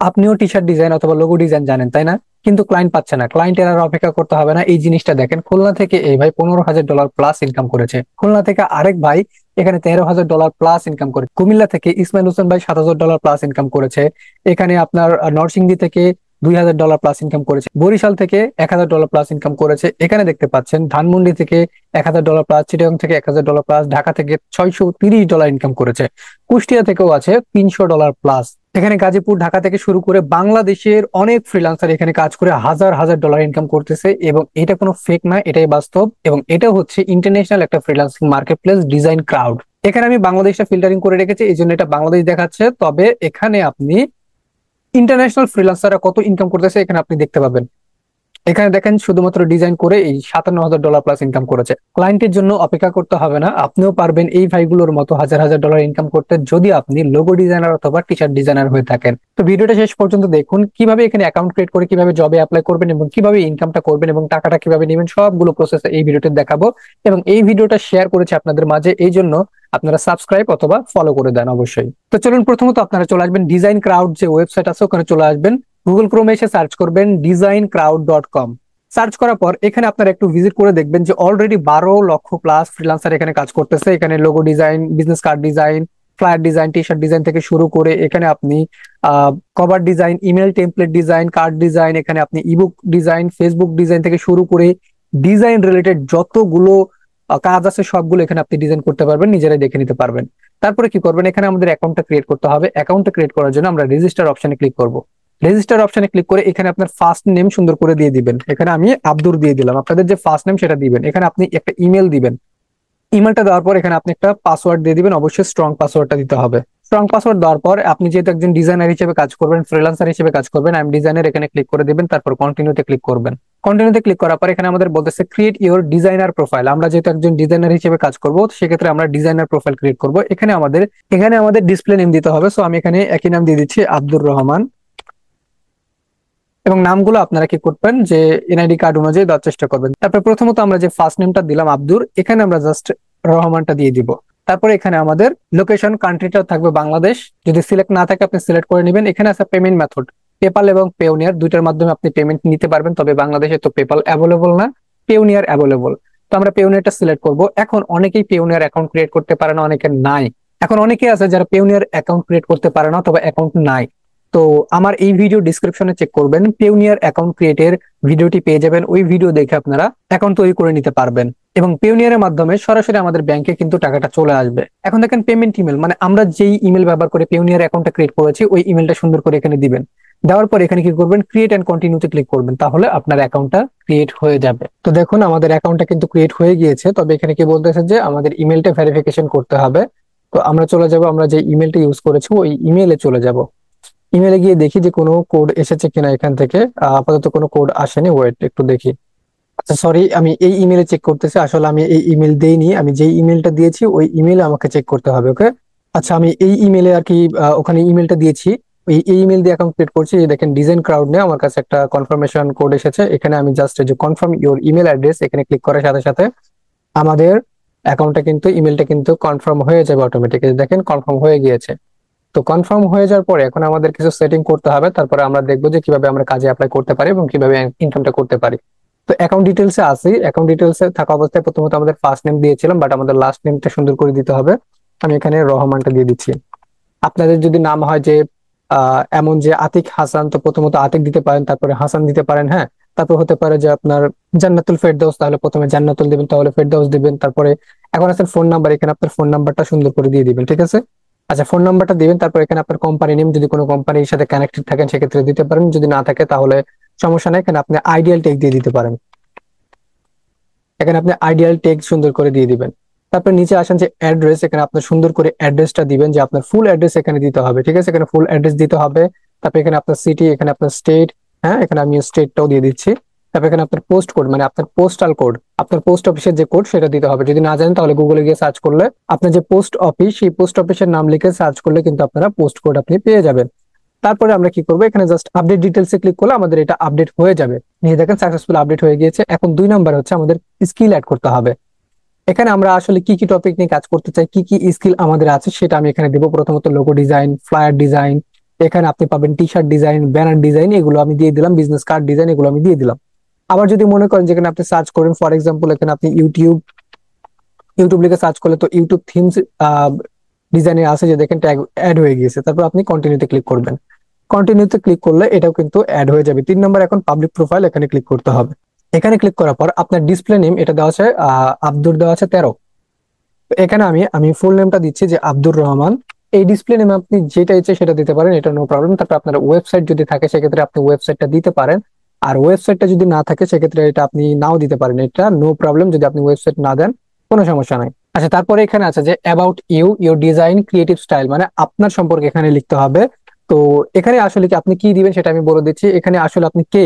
আপনিও T shirt design অথবা logo design জানেন, তাই না? কিন্তু ক্লায়েন্ট পাচ্ছে না, ক্লায়েন্টের আর অপেক্ষা করতে হবে না। এই জিনিসটা দেখেন, খুলনা থেকে এই ভাই $15,000 প্লাস ইনকাম করেছে। খুলনা থেকে আরেক ভাই এখানে $13,000 প্লাস ইনকাম করে। কুমিল্লা থেকে ইসমাইল হোসেন ভাই $7,000 প্লাস ইনকাম করেছে। এখানে আপনার নরসিংদী থেকে $2,000 প্লাস ইনকাম করেছে। বরিশাল থেকে $1,000 প্লাস ইনকাম করেছে। এখানে দেখতে পাচ্ছেন ধানমন্ডি থেকে $1,000 প্লাস, চিটাগাং থেকে $1,000 প্লাস, ঢাকা থেকে $630 ইনকাম করেছে। কুষ্টিয়া থেকেও আছে $300 প্লাস। এখানে গাজীপুর, ঢাকা থেকে শুরু করে বাংলাদেশের অনেক ফ্রিল্যান্সার এখানে কাজ করে হাজার হাজার ডলার ইনকাম করতেছে, এবং এটা কোনো ফেক না, এটাই বাস্তব। এবং এটা হচ্ছে ইন্টারন্যাশনাল একটা freelancing market place, design crowd. এখানে আমি বাংলাদেশটা ফিল্টারিং করে রেখেছি, এই জন্য এটা বাংলাদেশ দেখাচ্ছে। তবে এখানে আপনি ইন্টারন্যাশনাল ফ্রিল্যান্সাররা কত ইনকাম করতেছে এখানে আপনি দেখতে পাবেন। এখানে দেখেন শুধুমাত্র ডিজাইন করে এই $57,000 প্লাস ইনকাম করেছে। ক্লায়েন্টের জন্য অপেক্ষা করতে হবে না, আপনিও পারবেন এই ভাইগুলোর মতো হাজার হাজার ডলার ইনকাম করতে, যদি আপনি লোগো ডিজাইনার অথবা টি শার্ট ডিজাইনার হয়ে থাকেন। তো ভিডিওটা শেষ পর্যন্ত দেখুন, কিভাবে এখানে অ্যাকাউন্ট ক্রিয়েট করে কিভাবে জবে অ্যাপ্লাই করবেন এবং কিভাবে ইনকামটা করবেন এবং টাকাটা কিভাবে নেবেন, সবগুলো প্রসেস এই ভিডিওতে দেখাবো। এবং এই ভিডিওটা শেয়ার করেছি আপনাদের মাঝে, এই জন্য আপনারা সাবস্ক্রাইব অথবা ফলো করে দেন অবশ্যই। তো চলুন, প্রথমত আপনারা চলে আসবেন ডিজাইন ক্রাউড যে ওয়েবসাইট আছে, ওখানে চলে আসবেন। গুগল ক্রোমে এসে সার্চ করবেন designcrowd.com। সার্চ করার পর এখানে আপনারা একটু ভিজিট করে দেখবেন যে অলরেডি 12 লক্ষ প্লাস ফ্রিল্যান্সার এখানে কাজ করতেছে। এখানে logo design, business card design, flyer design, T shirt design থেকে শুরু করে এখানে আপনি cover design, email template design, card design, এখানে আপনি ইবুক ডিজাইন, ফেসবুক ডিজাইন থেকে শুরু করে ডিজাইন রিলেটেড যতগুলো কাজ আছে সবগুলো এখানে আপনি ডিজাইন করতে পারবেন, নিজেরাই দেখে নিতে পারবেন। তারপরে কি করবেন, এখানে আমাদের অ্যাকাউন্টটা ক্রিয়েট করতে হবে। অ্যাকাউন্টটা ক্রিয়েট করার জন্য আমরা রেজিস্টার অপশনে ক্লিক করব। রেজিস্টার অপশনে ক্লিক করে এখানে আপনার ফার্স্ট নেম সুন্দর করে দিয়ে দিবেন। এখানে আমি আব্দুর দিয়ে দিলাম, আপনাদের যে ফার্স্ট নেম সেটা দিবেন। এখানে আপনি একটা ইমেল দিবেন। ইমেলটা দেওয়ার পর এখানে আপনি একটা পাসওয়ার্ড দিয়ে দিবেন, অবশ্যই স্ট্রং পাসওয়ার্ডটা দিতে হবে। স্ট্রং পাসওয়ার্ড দেওয়ার পর আপনি যেহেতু একজন ডিজাইনার হিসেবে কাজ করবেন, ফ্রিল্যান্সার হিসেবে কাজ করবেন, আমি ডিজাইনার এখানে ক্লিক করে দিবেন। তারপর কন্টিনিউতে ক্লিক করবেন। কন্টিনিউতে ক্লিক করার পর এখানে আমাদের বলতেছে ক্রিয়েট ইওর ডিজাইনার প্রোফাইল। আমরা যেহেতু একজন ডিজাইনার হিসেবে কাজ করব, সেক্ষেত্রে আমরা ডিজাইনার প্রোফাইল ক্রিয়েট করব। এখানে আমাদের ডিসপ্লে নেম দিতে হবে। সো আমি এখানে একই নাম দিয়ে দিচ্ছি, আব্দুর রহমান। এবং নামগুলো আপনারা কি করবেন যে এনআইডি কার্ড অনুযায়ী দেওয়ার চেষ্টা করবেন। তারপর প্রথমত আমরা যে ফার্স্ট নেমটা দিলাম আব্দুর, এখানে আমরা জাস্ট রহমানটা দিয়ে দিব। তারপরে এখানে আমাদের লোকেশন, কান্ট্রিটা থাকবে বাংলাদেশ। যদি সিলেক্ট না থাকে আপনি সিলেক্ট করে নেবেন। এখানে আছে পেমেন্ট মেথড, পেপাল এবং পেওনিয়ার, দুইটার মাধ্যমে আপনি পেমেন্ট নিতে পারবেন। তবে বাংলাদেশে তো পেপাল অ্যাভেলেবল না, পেওনিয়ার অ্যাভেলেবল। তো আমরা পেওনিয়ারটা সিলেক্ট করব। এখন অনেকেই পেওনিয়ার অ্যাকাউন্ট ক্রিয়েট করতে পারে না, অনেকের নাই। এখন অনেকে আছে যারা পেওনিয়ার অ্যাকাউন্ট ক্রিয়েট করতে পারে না অথবা অ্যাকাউন্ট নাই। তো আমার এই ভিডিও ডিসক্রিপশনে চেক করবেন, পেওনিয়ার অ্যাকাউন্ট ক্রিয়েটের ভিডিওটি পেয়ে যাবেন। ওই ভিডিও দেখে আপনারা অ্যাকাউন্ট তৈরি করে নিতে পারবেন এবং পেওনিয়ারের মাধ্যমে সরাসরি আমাদের ব্যাংকে কিন্তু টাকাটা চলে আসবে। এখন দেখেন পেমেন্ট ইমেল, মানে আমরা যেই ইমেল ব্যবহার করে পেওনিয়ার অ্যাকাউন্টটা ক্রিয়েট করেছি ওই ইমেলটা সুন্দর করে এখানে দিবেন। দেওয়ার পর এখানে কি করবেন, ক্রিয়েট এন্ড কন্টিনিউতে ক্লিক করবেন, তাহলে আপনার অ্যাকাউন্টটা ক্রিয়েট হয়ে যাবে। তো দেখুন আমাদের অ্যাকাউন্টটা কিন্তু ক্রিয়েট হয়ে গিয়েছে। তবে এখানে কি বলতেছে যে আমাদের ইমেলটা ভেরিফিকেশন করতে হবে। তো আমরা চলে যাব, আমরা যে ইমেলটা ইউজ করেছি ওই ইমেলে চলে যাব। ইমেলে গিয়ে দেখি যে কোনো কোড এসেছে কিনা এখান থেকে। আপাতত কোনো কোড আসেনি, ওয়েট একটু দেখি। আচ্ছা সরি, আমি এই ইমেলে চেক করতেছি। আসলে আমি এই ইমেল দেইনি, আমি যেই ইমেলটা দিয়েছি ওই ইমেলে আমাকে চেক করতে হবে। ওকে, আচ্ছা আমি এই ইমেলে আর কি ওখানে ইমেলটা দিয়েছি, এই ইমেল দিয়ে অ্যাকাউন্ট ক্রিয়েট করছি। এই দেখেন ডিজাইন ক্রাউড নিয়ে আমার কাছে একটা কনফার্মেশন কোড এসেছে। এখানে আমি জাস্ট যে কনফার্ম ইওর ইমেল অ্যাড্রেস, এখানে ক্লিক করার সাথে সাথে আমাদের অ্যাকাউন্টটা কিন্তু, ইমেলটা কিন্তু কনফার্ম হয়ে যাবে অটোমেটিক। দেখেন কনফার্ম হয়ে গিয়েছে। তো কনফার্ম হয়ে যাওয়ার পরে এখন আমাদের কিছু সেটিং করতে হবে। তারপরে আমরা দেখবো যে কিভাবে আমরা কাজে অ্যাপ্লাই করতে পারি এবং কিভাবে ইনকামটা করতে পারি। তো অ্যাকাউন্ট ডিটেলসে আসি। অ্যাকাউন্ট ডিটেলসে থাকা অবস্থায় প্রথমত আমাদের ফার্স্ট নেম দিয়েছিলাম, বাট আমাদের লাস্ট নেমটা সুন্দর করে দিতে হবে। আমি এখানে রহমানটা দিয়ে দিচ্ছি। আপনাদের যদি নাম হয় যে এমন যে আতিক হাসান, তো প্রথমত আতিক দিতে পারেন, তারপরে হাসান দিতে পারেন। হ্যাঁ, তারপর হতে পারে যে আপনার জান্নাতুল ফেরদৌস, তাহলে প্রথমে জান্নাতুল দিবেন, তাহলে ফেরদৌস দিবেন। তারপরে এখন আছে ফোন নাম্বার, এখানে আপনার ফোন নাম্বারটা সুন্দর করে দিয়ে দিবেন, ঠিক আছে? আচ্ছা ফোন নাম্বারটা দিবেন। তারপর এখানে আপনার কোম্পানি নেম, যদি কোনো কোম্পানির সাথে কানেক্টেড থাকেন সেক্ষেত্রে দিতে পারেন, যদি না থাকে তাহলে সমস্যা নাই। এখানে আপনি আইডিয়াল টেক দিয়ে দিতে পারেন। এখানে আপনি আইডিয়াল টেক সুন্দর করে দিয়ে দিবেন। তারপর নিচে আসেন যে অ্যাড্রেস, এখানে আপনার সুন্দর করে অ্যাড্রেসটা দিবেন, যে আপনার ফুল অ্যাড্রেস এখানে দিতে হবে, ঠিক আছে? এখানে ফুল অ্যাড্রেস দিতে হবে। তারপর এখানে আপনার সিটি, এখানে আপনার স্টেট। হ্যাঁ, এখানে আমি স্টেটটাও দিয়ে দিচ্ছি। তারপর এখানে আপনার পোস্ট কোড, মানে আপনার পোস্টাল কোড, আপনার পোস্ট অফিসের যে কোড সেটা দিতে হবে। যদি না জানেন তাহলে গুগলে গিয়ে সার্চ করলে আপনার যে পোস্ট অফিস, সেই পোস্ট অফিসের নাম লিখে সার্চ করলে কিন্তু আপনারা পোস্ট কোড আপনি পেয়ে যাবেন। তারপরে আমরা কি করবো, এখানে জাস্ট আপডেট ডিটেলসে ক্লিক করলে আমাদের এটা আপডেট হয়ে যাবে। নিয়ে দেখেন সাকসেসফুল আপডেট হয়ে গিয়েছে। এখন 2 নাম্বার হচ্ছে আমাদের স্কিল অ্যাড করতে হবে। এখানে আমরা আসলে কি কি টপিক নিয়ে কাজ করতে চাই, কি কি স্কিল আমাদের আছে সেটা আমি এখানে দেবো। প্রথমত লোগো ডিজাইন, ফ্লায়ার ডিজাইন, এখানে আপনি পাবেন T shirt design, banner design, এগুলো আমি দিয়ে দিলাম, বিজনেস কার্ড ডিজাইন এগুলো আমি দিয়ে দিলাম। আবার যদি মনে করেন যেখানে আপনি সার্চ করেন, ফর এক্সাম্পল এখানে আপনি ইউটিউব ইউটিউব লিখে সার্চ করলে তো ইউটিউব থিমস ডিজাইনে আছে, যে দেখেন ট্যাগ অ্যাড হয়ে গিয়েছে। তারপর আপনি কন্টিনিউতে ক্লিক করবেন। কন্টিনিউতে ক্লিক করলে এটাও কিন্তু অ্যাড হয়ে যাবে। 3 নম্বর, এখন পাবলিক প্রোফাইল, এখানে ক্লিক করতে হবে। এখানে ক্লিক করার পর আপনার ডিসপ্লে নেম এটা দেওয়া আছে আব্দুর দেওয়া আছে 13। তো এখানে আমি আমি ফুল নেমটা দিচ্ছি যে আব্দুর রহমান। এই ডিসপ্লে নেমে আপনি যেটা ইচ্ছে সেটা দিতে পারেন, এটা নো প্রবলেম। তারপর আপনার ওয়েবসাইট যদি থাকে সেক্ষেত্রে আপনি ওয়েবসাইটটা দিতে পারেন, আর ওয়েবসাইটটা যদি না থাকে সেক্ষেত্রে এটা আপনি নাও দিতে পারেন, এটা নো প্রবলেম। যদি আপনি ওয়েবসাইট না দেন কোনো সমস্যা নাই। আচ্ছা, তারপরে এখানে আছে যে about you, your design, creative style, মানে আপনার সম্পর্কে এখানে লিখতে হবে। তো এখানে আসলে কি আপনি কি দিবেন সেটা আমি বলে দিচ্ছি। এখানে আসলে আপনি কে,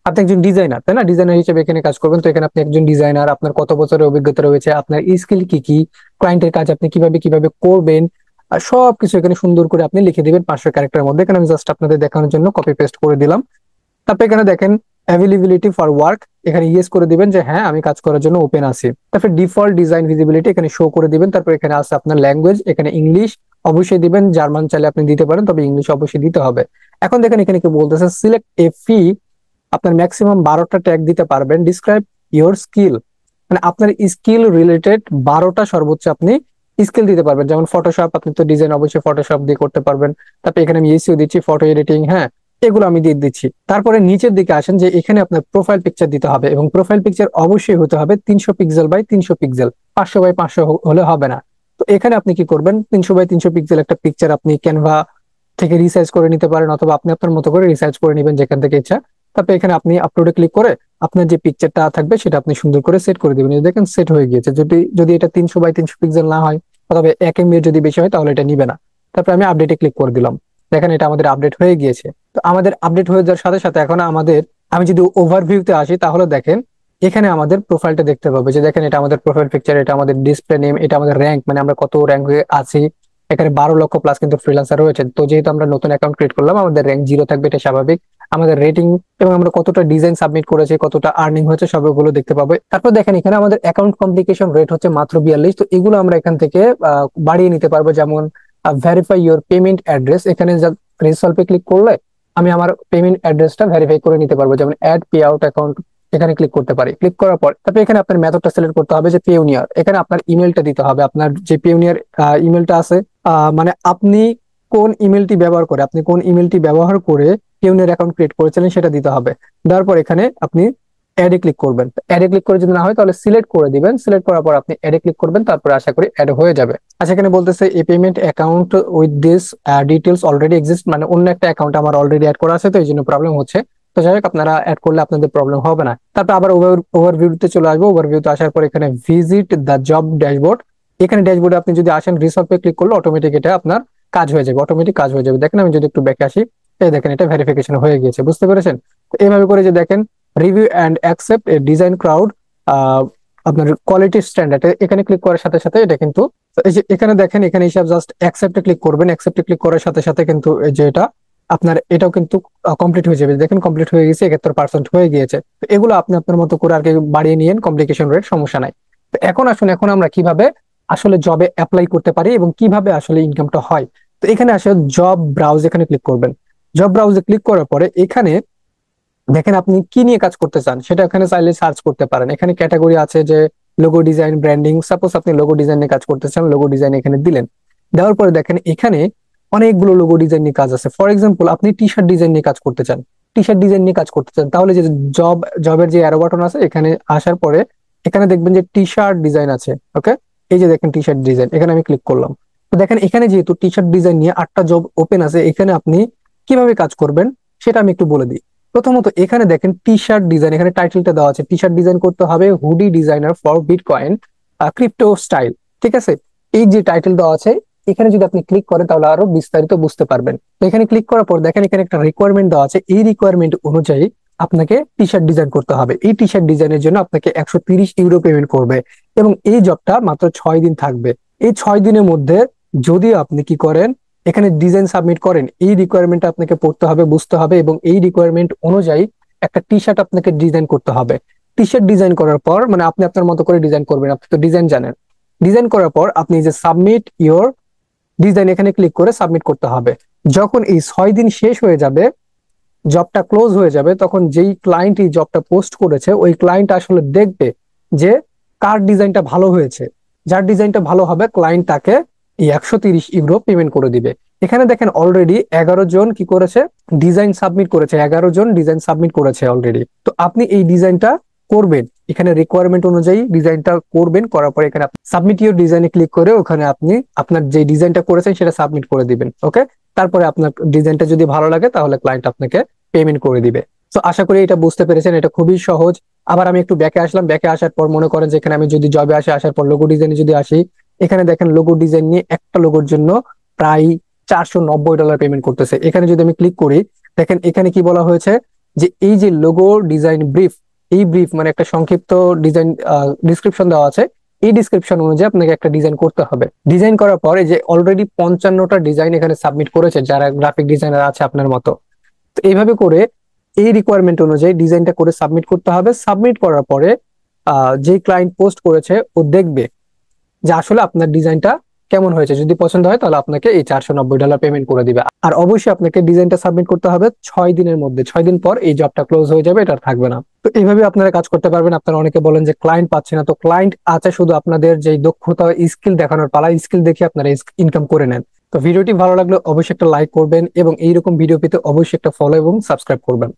আপনি একজন ডিজাইনার তাই না, ডিজাইনার হিসেবে এখানে কাজ করবেন। তো এখানে আপনি একজন ডিজাইনার, আপনার কত বছরের অভিজ্ঞতা রয়েছে, আপনার স্কিল কি কি, ক্লায়েন্টের কাজ আপনি কিভাবে কিভাবে করবেন, আর সবকিছু এখানে সুন্দর করে আপনি লিখে দিবেন 500 ক্যারেক্টারের মধ্যে। এখানে আমি জাস্ট আপনাদের দেখানোর জন্য কপি পেস্ট করে দিলাম। তারপর এখানে দেখেন অ্যাভেলেবিলিটি ফর ওয়ার্ক, এখানে ইয়েস করে দিবেন যে হ্যাঁ আমি কাজ করার জন্য ওপেন আছি। তারপর ডিফল্ট ডিজাইন ভিজিবিলিটি এখানে শো করে দিবেন। তারপর এখানে আছে আপনার ল্যাঙ্গুয়েজ, এখানে ইংলিশ অবশ্যই দিবেন, জার্মান চাইলে আপনি দিতে পারেন, তবে ইংলিশ অবশ্যই দিতে হবে। এখন দেখেন এখানে কি বলতেছে, সিলেক্ট এ ফি, আপনার ম্যাক্সিমাম 12টা ট্যাগ দিতে পারবেন। ডিসক্রাইব ইওর স্কিল, মানে আপনার স্কিল রিলেটেড 12টা সর্বোচ্চ আপনি স্কিল দিতে পারবেন। যেমন ফটোশপ, আপনি তো ডিজাইন অবশ্যই ফটোশপ দিয়ে করতে পারবেন। তারপর এখানে আমি এসইও দিচ্ছি, ফটো এডিটিং, হ্যাঁ এগুলো আমি দিয়ে দিচ্ছি। তারপরে নিচের দিকে আসেন যে এখানে আপনার প্রোফাইল পিকচার দিতে হবে, এবং প্রোফাইল পিকচার অবশ্যই হতে হবে 300 পিক্সেল বাই 300 পিক্সেল, 500 বাই 500 হলে হবে না। তো এখানে আপনি কি করবেন, 300 বাই 300 পিক্সেল একটা পিকচার আপনি ক্যানভা থেকে রিসার্চ করে নিতে পারেন, অথবা আপনি আপনার মতো করে রিসার্চ করে নেবেন যেখান থেকে ইচ্ছা। তারপর এখানে আপনি আপলোডে ক্লিক করে আপনার যে পিকচারটা থাকবে সেটা আপনি সুন্দর করে সেট করে দিবেন। এই দেখেন সেট হয়ে গিয়েছে। যদি যদি এটা 300 বাই 300 পিক্সেল না হয়, অথবা 1 MB যদি বেশি হয়, তাহলে এটা নিবে না। তারপর আমি আপডেটে ক্লিক করে দিলাম। দেখেন এটা আমাদের আপডেট হয়ে গিয়েছে। তো আমাদের আপডেট হয়ে যাওয়ার সাথে সাথে এখন আমাদের, আমি যদি ওভারভিউতে আসি তাহলে দেখেন এখানে আমাদের প্রোফাইলটা দেখতে পাবে, যে দেখেন এটা আমাদের প্রোফাইল পিকচার, এটা আমাদের ডিসপ্লে নেম, এটা আমাদের র্যাঙ্ক, মানে আমরা কত র্যাঙ্কে আছি। এখানে 12 লক্ষ প্লাস কিন্তু ফ্রিল্যান্সার রয়েছে। তো যেহেতু আমরা নতুন অ্যাকাউন্ট ক্রিয়েট করলাম, আমাদের র্যাঙ্ক 0 থাকবে, এটা স্বাভাবিক। আমাদের রেটিং এবং আমরা কতটা ডিজাইন সাবমিট করেছি, কতটা আর্নিং হয়েছে, সবগুলো দেখতে পাবে। তারপর দেখেন এখানে আমাদের অ্যাকাউন্ট কমপ্লিকেশন রেট হচ্ছে মাত্র 42। তো এগুলো আমরা এখান থেকে বাড়িয়ে নিতে পারবো। যেমন ভেরিফাই ইউর পেমেন্ট অ্যাড্রেস, এখানে রিসলভে ক্লিক করলে আমি আমার পেমেন্ট অ্যাড্রেসটা ভেরিফাই করে নিতে পারবো। যেমন অ্যাড পে আউট অ্যাকাউন্ট, এখানে ক্লিক করতে পারি। ক্লিক করার পর তারপরে এখানে আপনার মেথডটা সিলেক্ট করতে হবে, যে পেওনিয়ার, এখানে আপনার ইমেলটা দিতে হবে। আপনার যে পেওনিয়ার ইমেলটা আছে, মানে আপনি কোন ইমেলটি ব্যবহার করে, পেওনিয়ার অ্যাকাউন্ট ক্রিয়েট করেছিলেন সেটা দিতে হবে। দেওয়ার পর এখানে আপনি অ্যাডে ক্লিক করবেন। অ্যাডে ক্লিক করে যদি না হয় তাহলে সিলেক্ট করে দিবেন। সিলেক্ট করার পর আপনি অ্যাডে ক্লিক করবেন, তারপর আশা করি অ্যাড হয়ে যাবে। আচ্ছা, এখানে বলতেছে a payment account with this details already exist, মানে অন্য একটা অ্যাকাউন্ট আমার অলরেডি অ্যাড করা আছে, তো এই জন্য প্রবলেম হচ্ছে। তো যাই হোক, আপনারা অ্যাড করলে আপনাদের প্রবলেম হবে না। তারপর আবার ওভারভিউতে চলে আসবো। ওভারভিউতে আসার পর এখানে ভিজিট দ্য জব ড্যাশবোর্ড, এখানে ড্যাশবোর্ডে আপনি যদি আসেন রিসলভে ক্লিক করলে অটোমেটিক এটা আপনার কাজ হয়ে যাবে, অটোমেটিক কাজ হয়ে যাবে। দেখেন আমি যদি একটু ব্যাকে আসি, এই দেখেন এটা ভেরিফিকেশন হয়ে গিয়েছে, বুঝতে পেরেছেন? তো এইভাবে করে যে দেখেন review and accept A design crowd, আপনার কোয়ালিটি স্ট্যান্ডার্ড, এখানে ক্লিক করার সাথে সাথে এটা কিন্তু, এই যে এখানে দেখেন এখানে হিসাব জাস্ট অ্যাকসেপ্টে ক্লিক করবেন। অ্যাকসেপ্টে ক্লিক করার সাথে সাথে কিন্তু এই যে এটা আপনার এটাও কিন্তু কমপ্লিট হয়ে যাবে। দেখেন কমপ্লিট হয়ে গেছে, 71% হয়ে গিয়েছে। তো এগুলো আপনি আপনার মতো করে আর কি বাড়িয়ে নিয়েন, কমপ্লিকেশন রেট সমস্যা নাই। তো এখন আসুন, এখন আমরা কিভাবে আসলে জবে অ্যাপ্লাই করতে পারি এবং কিভাবে আসলে ইনকামটা হয়। তো এখানে আসলে জব ব্রাউজ, এখানে ক্লিক করবেন। জব ব্রাউজে ক্লিক করার পরে এখানে দেখেন আপনি কি নিয়ে কাজ করতে চান সেটা এখানে চাইলে সার্চ করতে পারেন। এখানে ক্যাটাগরি আছে যে লোগো ডিজাইন, ব্র্যান্ডিং। সাপোজ আপনি লোগো ডিজাইন নিয়ে কাজ করতে চান, লোগো ডিজাইন এখানে দিলেন। দেওয়ার পরে দেখেন এখানে অনেকগুলো লোগো ডিজাইন নিয়ে কাজ আছে। ফর এক্সাম্পল আপনি টি শার্ট ডিজাইন নিয়ে কাজ করতে চান, টি শার্ট ডিজাইন নিয়ে কাজ করতে চান, তাহলে যে জবের যে অ্যারো বাটন আছে এখানে আসার পরে এখানে দেখবেন যে টি শার্ট ডিজাইন আছে। ওকে, এই যে দেখেন টি শার্ট ডিজাইন, এখানে আমি ক্লিক করলাম। তো দেখেন এখানে যেহেতু টি শার্ট ডিজাইন নিয়ে 8টা জব ওপেন আছে, এখানে আপনি কিভাবে কাজ করবেন সেটা আমি একটু বলে দিই। প্রথমত এখানে দেখেন টি শার্ট ডিজাইন, এখানে টাইটেলটা দেওয়া আছে, টি শার্ট ডিজাইন করতে হবে hoodie designer for bitcoin crypto style. ঠিক আছে, এই যে টাইটেল দেওয়া আছে এখানে যদি আপনি ক্লিক করেন তাহলে আরো বিস্তারিত বুঝতে পারবেন। তো এখানে ক্লিক করার পর দেখেন এখানে একটা রিকোয়ারমেন্ট দেওয়া আছে, এই রিকোয়ারমেন্ট অনুযায়ী আপনাকে টি শার্ট ডিজাইন করতে হবে। এই টি শার্ট ডিজাইনের জন্য আপনাকে 130 ইউরো পেমেন্ট করবে, এবং এই জবটা মাত্র 6 দিন থাকবে। এই 6 দিনের মধ্যে যদি আপনি কি করেন, এখানে ডিজাইন সাবমিট করেন, এই রিকোয়ারমেন্ট আপনাকে পড়তে হবে, বুঝতে হবে, এবং এই রিকোয়ারমেন্ট অনুযায়ী একটা টি শার্ট আপনাকে ডিজাইন করতে হবে। টি শার্ট ডিজাইন করার পর, মানে আপনি আপনার মতো করে ডিজাইন করবেন, আপনি তো ডিজাইন জানেন। ডিজাইন করার পর আপনি যে সাবমিট ইওর ডিজাইন, এখানে ক্লিক করে সাবমিট করতে হবে। যখন এই 6 দিন শেষ হয়ে যাবে, জবটা ক্লোজ হয়ে যাবে, তখন যেই ক্লায়েন্ট এই জবটা পোস্ট করেছে ওই ক্লায়েন্ট আসলে দেখবে যে কার ডিজাইনটা ভালো হয়েছে। যার ডিজাইনটা ভালো হবে ক্লায়েন্ট তাকে এই 130 ইউরো পেমেন্ট করে দিবে। এখানে দেখেন অলরেডি 11 জন কি করেছে, ডিজাইন সাবমিট করেছে, 11 জন ডিজাইন সাবমিট করেছে অলরেডি। তো আপনি এই ডিজাইনটা করবেন, এখানে রিকোয়ারমেন্ট অনুযায়ী ডিজাইনটা করবেন, করার পরে এখানে সাবমিট ইউর ডিজাইনে ক্লিক করে ওখানে আপনি আপনার যে ডিজাইনটা করেছেন সেটা সাবমিট করে দিবেন। ওকে, তারপরে আপনার ডিজাইনটা যদি ভালো লাগে তাহলে ক্লায়েন্ট আপনাকে পেমেন্ট করে দিবে। তো আশা করি এটা বুঝতে পেরেছেন, এটা খুবই সহজ। আবার আমি একটু ব্যাকে আসলাম, ব্যাকে আসার পর মনে করেন যে এখানে আমি যদি জবে আসি, আসার পর লোগো ডিজাইনে যদি আসি, এখানে দেখেন লোগো ডিজাইন নিয়ে একটা লোগোর জন্য প্রায় $490 পেমেন্ট করতেছে। এখানে যদি আমি ক্লিক করি, দেখেন এখানে কি বলা হয়েছে যে এই যে লোগো ডিজাইন ব্রিফ, এই ব্রিফ মানে একটা সংক্ষিপ্ত ডিজাইন ডিসক্রিপশন দেওয়া আছে, এই ডিসক্রিপশন অনুযায়ী আপনাকে একটা ডিজাইন করতে হবে। ডিজাইন করার পরে যে অলরেডি 55টা ডিজাইন এখানে সাবমিট করেছে যারা গ্রাফিক ডিজাইনার আছে আপনার মতো। তো এইভাবে করে এই রিকোয়ারমেন্ট অনুযায়ী ডিজাইনটা করে সাবমিট করতে হবে। সাবমিট করার পরে যে ক্লায়েন্ট পোস্ট করেছে ও দেখবে যে আসলে আপনার ডিজাইনটা কেমন হয়েছে। যদি পছন্দ হয় তাহলে আপনাকে এই $490 পেমেন্ট করে দিবে। আর অবশ্যই আপনাকে ডিজাইনটা সাবমিট করতে হবে 6 দিনের মধ্যে। 6 দিন পর এই জবটা ক্লোজ হয়ে যাবে, এটা আর থাকবে না। তো এইভাবে আপনারা কাজ করতে পারবেন। আপনারা অনেকে বলেন যে ক্লায়েন্ট পাচ্ছে না, তো ক্লায়েন্ট আছে, শুধু আপনাদের যে দক্ষতা স্কিল দেখানোর পালা, স্কিল দেখে আপনারা ইনকাম করে নেন। তো ভিডিওটি ভালো লাগলে অবশ্যই একটা লাইক করবেন এবং এইরকম ভিডিও পেতে অবশ্যই একটা ফলো এবং সাবস্ক্রাইব করবেন।